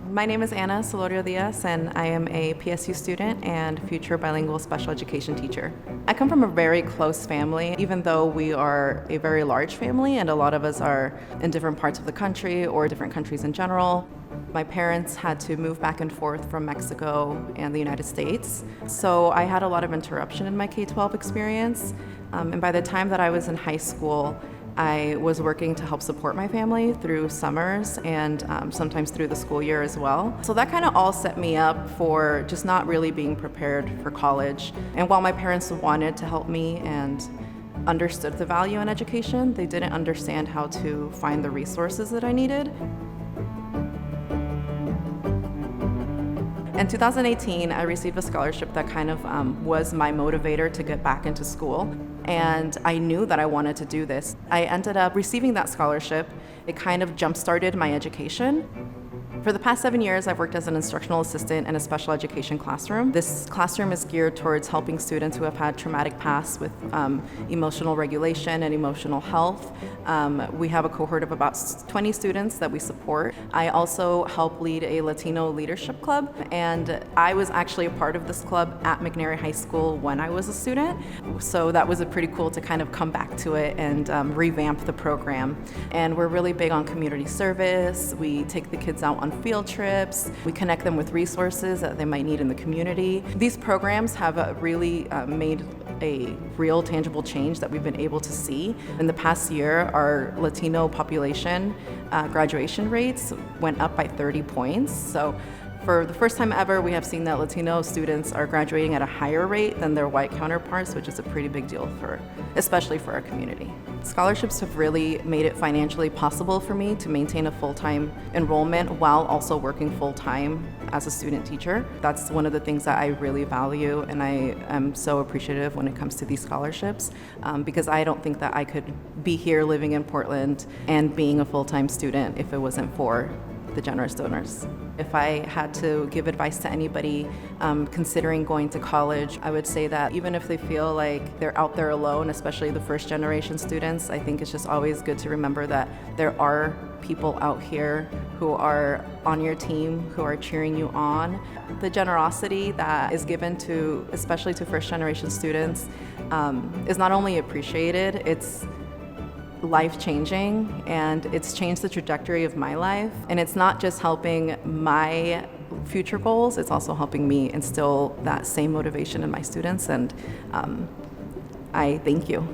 My name is Anna Solorio Diaz, and I am a PSU student and future bilingual special education teacher. I come from a very close family, even though we are a very large family and a lot of us are in different parts of the country or different countries in general. My parents had to move back and forth from Mexico and the United States, so I had a lot of interruption in my K-12 experience. And by the time that I was in high school, I was working to help support my family through summers and sometimes through the school year as well. So that kind of all set me up for just not really being prepared for college. And while my parents wanted to help me and understood the value in education, they didn't understand how to find the resources that I needed. In 2018, I received a scholarship that kind of was my motivator to get back into school, and I knew that I wanted to do this. I ended up receiving that scholarship. It kind of jump-started my education. For the past 7 years, I've worked as an instructional assistant in a special education classroom. This classroom is geared towards helping students who have had traumatic pasts with emotional regulation and emotional health. We have a cohort of about 20 students that we support. I also help lead a Latino leadership club, and I was actually a part of this club at McNary High School when I was a student. So that was pretty cool to kind of come back to it and revamp the program. And we're really big on community service. We take the kids out on field trips. We connect them with resources that they might need in the community. These programs have really made a real tangible change that we've been able to see. In the past year, our Latino population graduation rates went up by 30 points. So for the first time ever, we have seen that Latino students are graduating at a higher rate than their white counterparts, which is a pretty big deal especially for our community. Scholarships have really made it financially possible for me to maintain a full-time enrollment while also working full-time as a student teacher. That's one of the things that I really value, and I am so appreciative when it comes to these scholarships because I don't think that I could be here living in Portland and being a full-time student if it wasn't for the generous donors. If I had to give advice to anybody considering going to college, I would say that even if they feel like they're out there alone, especially the first generation students, I think it's just always good to remember that there are people out here who are on your team, who are cheering you on. The generosity that is given to, especially to first generation students, is not only appreciated, it's life-changing, and it's changed the trajectory of my life. And it's not just helping my future goals, it's also helping me instill that same motivation in my students, and I thank you.